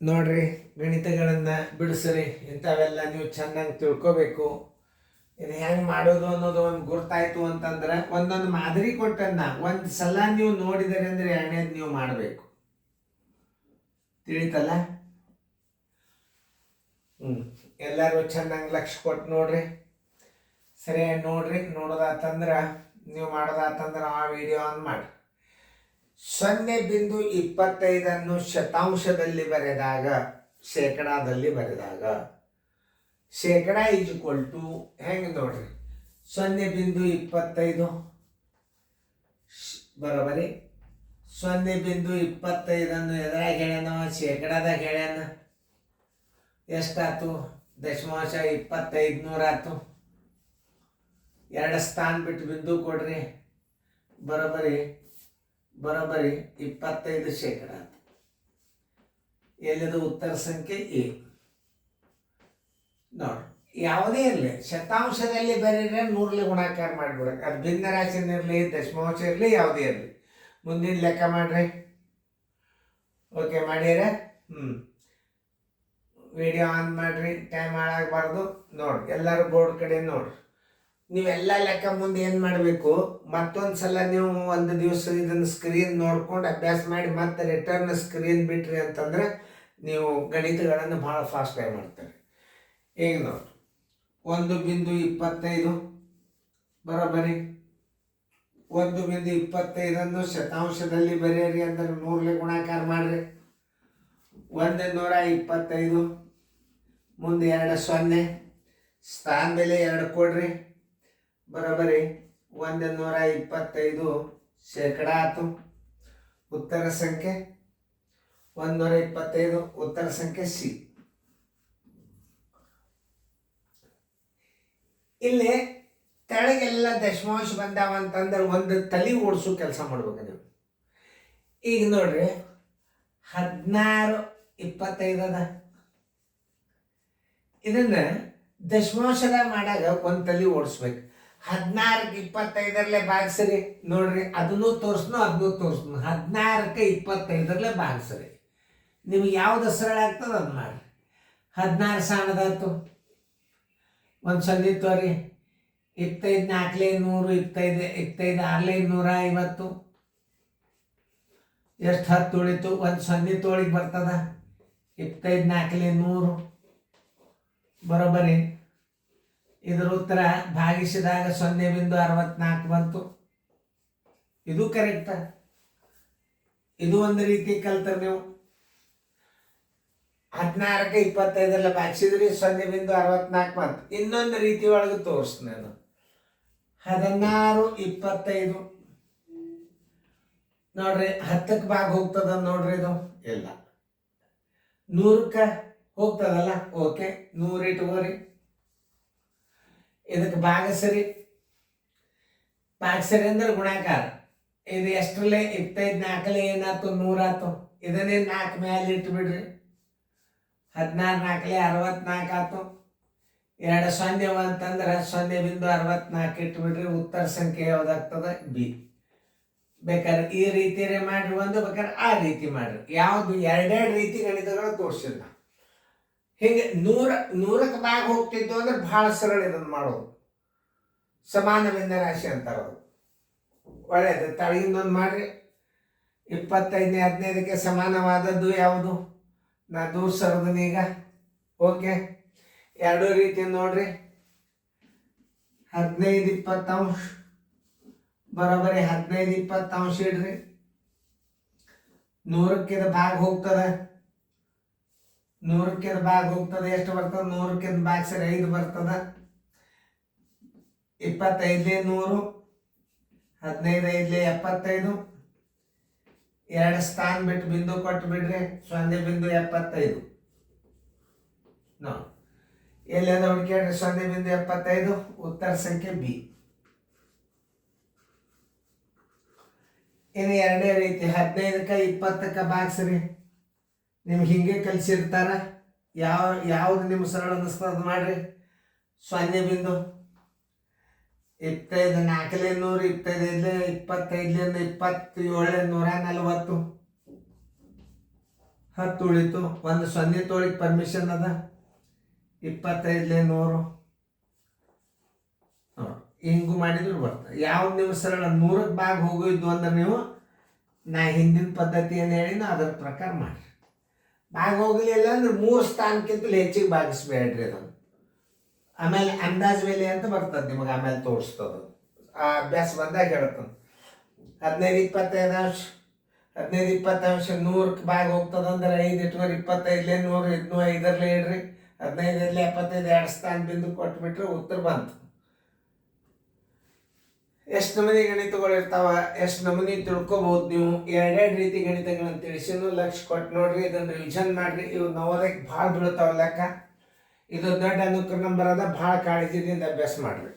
ನೋಡ್ರಿ, ಗಣಿತಗಳನ್ನು ಬಿಡಿಸ್ರಿ. ಇಂಥವೆಲ್ಲ ನೀವು ಚೆನ್ನಾಗಿ ತಿಳ್ಕೊಬೇಕು. ಇದು ಹೆಂಗೆ ಮಾಡೋದು ಅನ್ನೋದು ಒಂದು ಗುರ್ತಾಯ್ತು ಅಂತಂದ್ರೆ ಒಂದೊಂದು ಮಾದರಿ ಕೊಟ್ಟನ್ನ ಒಂದು ಸಲ ನೀವು ನೋಡಿದರೆ ಅಂದರೆ ಎರಡನೇದು ನೀವು ಮಾಡಬೇಕು. ತಿಳಿತಲ್ಲ? ಎಲ್ಲರೂ ಚೆನ್ನಾಗಿ ಲಕ್ಷ ಕೊಟ್ಟು ನೋಡ್ರಿ, ಸರಿಯಾಗಿ ನೋಡ್ರಿ. ನೋಡೋದಾತಂದ್ರೆ ನೀವು ಮಾಡೋದಾತಂದ್ರೆ ಆ ವಿಡಿಯೋ ಆನ್ ಮಾಡಿ. 0.25 ಶತಾಂಶದಲ್ಲಿ ಬರೆದಾಗ, ಶೇಕಡಾದಲ್ಲಿ ಬರೆದಾಗ, ಶೇಕಡ ಈಸ್ ಈಕ್ವಲ್ ಟು ಹೆಂಗೆ ನೋಡ್ರಿ, 0.25 ಬರೋಬರಿ. 0.25 ಎದ್ರಾಗ ಹೇಳ್ಯಾನ, ಶೇಕಡಾದಾಗ ಹೇಳ್ಯಾನ. ಎಷ್ಟಾಯ್ತು? 0.25 ಆಯ್ತು. 2 ಸ್ಥಾನ ಬಿಟ್ಟು ಬಿಂದು ಕೊಡ್ರಿ. ಬರೋಬರಿ 25 ಶೇಕಡ. ಎಲ್ಲಿದು ಉತ್ತರ ಸಂಖ್ಯೆ ಎ. ನೋಡ್ರಿ, ಯಾವುದೇ ಇರಲಿ ಶತಾಂಶದಲ್ಲಿ ಬರೀರೆ 100ಲಿ ಗುಣಾಕಾರ ಮಾಡಿಬಿಡಕ್ಕೆ. ಅದು ಭಿನ್ನ ರಾಶಿನಿರಲಿ, ದಶಮಾಂಶ ಇರಲಿ, ಯಾವುದೇ ಇರಲಿ. ಮುಂದಿನ ಲೆಕ್ಕ ಮಾಡ್ರಿ. ಓಕೆ ಮಾಡ್ಯಾರ? ವಿಡಿಯೋ ಆನ್ ಮಾಡ್ರಿ, ಟೈಮ್ ಹಾಳಾಗಬಾರ್ದು. ನೋಡ್ರಿ, ಎಲ್ಲರೂ ಬೋರ್ಡ್ ಕಡೆ ನೋಡ್ರಿ. ನೀವೆಲ್ಲ ಲೆಕ್ಕ ಮುಂದೆ ಏನು ಮಾಡಬೇಕು, ಮತ್ತೊಂದು ಸಲ ನೀವು ಒಂದು ದಿವಸ ಇದನ್ನು ಸ್ಕ್ರೀನ್ ನೋಡ್ಕೊಂಡು ಅಭ್ಯಾಸ ಮಾಡಿ ಮತ್ತೆ ರಿಟರ್ನ್ ಸ್ಕ್ರೀನ್ ಬಿಟ್ರಿ ಅಂತಂದ್ರೆ ನೀವು ಗಣಿತಗಳನ್ನು ಭಾಳ ಫಾಸ್ಟಾಗಿ ಮಾಡ್ತಾರೆ. ಈಗ ನೋಡ್ರಿ, 1.25 ಬರೋಬರಿ. 1.25 ಶತಾಂಶದಲ್ಲಿ ಬರೆಯಿರಿ ಅಂದ್ರೆ 100ಲಿ ಗುಣಾಕಾರ ಮಾಡ್ರಿ. 125 ಮುಂದೆ 2 0, ಸ್ಥಾನ ಬೆಲೆ 2 ಕೊಡ್ರಿ. ಬರೋಬರಿ 125 ಶೇಕಡ ಆಯ್ತು. ಉತ್ತರ ಸಂಖ್ಯೆ 125, ಉತ್ತರ ಸಂಖ್ಯೆ ಸಿ. ಇಲ್ಲಿ ತೆಳಗೆಲ್ಲ ದಶಮಾಂಶ ಬಂದಾವ ಅಂತಂದ್ರೆ ಒಂದು ತಲೆ ಓಡಿಸೋ ಕೆಲಸ ಮಾಡ್ಬೇಕು ನೀವು. ಈಗ ನೋಡ್ರಿ, 16.25 ಅದ. ಇದನ್ನ ದಶಮಾಂಶದಾಗ ಮಾಡಾಗ ಒಂದು ತಲೆ ಓಡಿಸ್ಬೇಕು. 16-25 ಭಾಗಿಸ್ರಿ. ನೋಡ್ರಿ, ಅದನ್ನು ತೋರಿಸ್ನು, ಅದನ್ನು ತೋರಿಸ್ನು. 16-25 ಭಾಗಿಸ್ರಿ. ನಿಮ್ಗೆ ಯಾವ್ದು ಸರಳ ಆಗ್ತದೆ ಅದು ಮಾಡ್ರಿ. 16 ಸಾಣದಾಯ್ತು. ಒಂದು 0 ತೋರಿ. 25 4 100, 25 6 150. ಎಷ್ಟು 10 ಉಳಿತು? ಒಂದು 0 ತೋಳಿಗೆ ಬರ್ತದ. 25 4 100 ಬರೋಬರಿ. ಇದರ ಉತ್ತರ ಭಾಗಿಸಿದಾಗ 0.64 ಬಂತು. ಇದು ಕರೆಕ್ಟ. ಇದು ಒಂದು ರೀತಿ ಕಲ್ತಾರೆ ನೀವು. 16-25 ಭಾಗಿಸಿದ್ರಿ, 0.64 ಬಂತು. ಇನ್ನೊಂದು ರೀತಿ ಒಳಗೆ ತೋರಿಸ್ತೀನಿ ನಾನು. 16-25 ನೋಡ್ರಿ, 10ಕ್ಕೆ ಭಾಗ ಹೋಗ್ತದ ನೋಡ್ರಿ. ಇದು ಇಲ್ಲ, 100ಕ್ಕೆ ಹೋಗ್ತದಲ್ಲ. ಓಕೆ, 100 ಇಟ್ಕೋರಿ. ಇದಕ್ಕೆ ಭಾಗಿಸ್ರಿ ಅಂದ್ರೆ ಗುಣಾಕಾರ. ಇದು ಎಷ್ಟರಲ್ಲೇ 25 4 ಏನಾಯ್ತು? 100 ಆಯ್ತು. ಇದನ್ನೇ 4 ಮೇಲೆ ಇಟ್ಟು ಬಿಡ್ರಿ. 16 4 64 ಆಯ್ತು. 2 0 ಅಂತಂದ್ರೆ 0.64 ಇಟ್ಟು ಬಿಡ್ರಿ. ಉತ್ತರ ಸಂಖ್ಯೆ ಯಾವ್ದಾಗ್ತದೆ? ಬಿ. ಬೇಕಾದ್ರೆ ಈ ರೀತಿಯೇ ಮಾಡ್ರಿ, ಒಂದು ಬೇಕಾದ್ರೆ ಆ ರೀತಿ ಮಾಡ್ರಿ. ಯಾವುದು ಎರಡೆರಡು ರೀತಿ ಗಣಿತಗಳು ತೋರಿಸಿಲ್ಲ. ಹಿಂಗೆ 100ಕ್ಕೆ ಭಾಗ ಹೋಗ್ತಿದ್ದು ಅಂದ್ರೆ ಬಹಳ ಸರಳ ಇದನ್ನು ಮಾಡೋದು. ಸಮಾನ ಭಿನ್ನ ರಾಶಿ ಅಂತಾರದು. ಒಳ್ಳೆಯದು. ತಳಗಿಂದೊಂದು ಮಾಡ್ರಿ. 25 15ಕ್ಕೆ ಸಮಾನವಾದದ್ದು ಯಾವುದು? ನಾ ದೂರ ಸರದನೀಗ. ಓಕೆ, ಎರಡೂ ರೀತಿ ನೋಡ್ರಿ. 15-20 ಬರೋಬರಿ. 15-20 ಇಡ್ರಿ. 100ಕ್ಕೆ ಭಾಗ ಹೋಗ್ತದೆ. 100ಕ್ಕೆ ಭಾಗ ಹೋಗ್ತದೆ. ಎಷ್ಟು ಬರ್ತದೆ? 100ಕ್ಕೆ ಭಾಗಿಸಿದ್ರೆ 5 ಬರ್ತದ. 25 100, 15 5 75. 2 ಸ್ಥಾನ ಬಿಟ್ಟು ಬಿಂದು ಕೊಟ್ಟು ಬಿಡ್ರಿ. 0.75 ನೋಡಿ, ಎಲ್ಲೆಲ್ಲ ಹುಡುಕ್ಯಾಡ್ರಿ. 0.75 ಉತ್ತರ ಸಂಖ್ಯೆ ಬಿ. ಇನ್ನು ಎರಡೇ ರೀತಿ 15ಕ್ಕೆ 20ಕ್ಕೆ ಭಾಗಿಸ್ರಿ. ನಿಮ್ಗೆ ಹಿಂಗೆ ಕಲಿಸಿರ್ತಾರ. ಯಾವ್ದು ನಿಮ್ಗೆ ಸರಳ ಅನ್ನಿಸ್ತದ ಮಾಡ್ರಿ. 0.25 4 100, 25 25 27 140. 10 ಉಳಿತು, ಒಂದು 0 ತೊಳಿಗೆ ಪರ್ಮಿಷನ್ ಅದ, 25 100 ಹಿಂಗೂ ಮಾಡಿದ್ರು ಬರ್ತದೆ. ಯಾವ್ದು ನೀವು ಸರಳ 100ಕ್ಕೆ ಭಾಗ ಹೋಗಿದ್ದು ಅಂದ್ರೆ ನೀವು ನಾ ಹಿಂದಿನ ಪದ್ಧತಿ ಏನು ಹೇಳಿನೋ ಅದರ ಪ್ರಕಾರ ಮಾಡಿರಿ. ಭಾಗ ಹೋಗಲಿಲ್ಲ ಅಂದ್ರೆ 3 ಸ್ಥಾನಕ್ಕಿಂತಲೂ ಹೆಚ್ಚಿಗೆ ಭಾಗಿಸ್ಬೇಡ್ರಿ ಅದನ್ನು. ಆಮೇಲೆ ಅಂದಾಜು ಬೆಲೆ ಅಂತ ಬರ್ತದೆ ನಿಮಗೆ, ಆಮೇಲೆ ತೋರಿಸ್ತದೆ. ಆ ಅಭ್ಯಾಸ ಬಂದಾಗ ಹೇಳ್ತಾನೆ 15 25 ಅಂಶ 15 20 ಅಂಶ 100ಕ್ಕೆ ಭಾಗ ಹೋಗ್ತದೆ ಅಂದ್ರೆ 5 ಇಟ್ಕೊಂಡು 25 100 ಇದನ್ನು 5ರಲ್ಲಿ ಇಡ್ರಿ, 15 75 2 ಸ್ಥಾನ ಬಿಂದು ಕೊಟ್ಬಿಟ್ರೆ ಉತ್ತರ ಬಂತು. ಎಷ್ಟು ನಮೂನಿ ಗಣಿತಗಳಿರ್ತಾವ, ಎಷ್ಟು ನಮೂನಿ ತಿಳ್ಕೊಬಹುದು ನೀವು. 2 ರೀತಿ ಗಣಿತಗಳನ್ನು ತಿಳಿಸಿನೂ ಲಕ್ಷ ಕೊಟ್ಟು ನೋಡ್ರಿ, ಇದನ್ನು ರಿವಿಷನ್ ಮಾಡ್ರಿ. ಇವು ನವೋದಯಕ್ಕೆ ಭಾಳ ಬೀಳ್ತಾವ ಲೆಕ್ಕ. ಇದು ದೊಡ್ಡ ಅನುಕ್ರಮ ನಂಬರ್ ಅದ, ಭಾಳ ಕಾಳಜಿದಿಂದ ಅಭ್ಯಾಸ ಮಾಡ್ರಿ.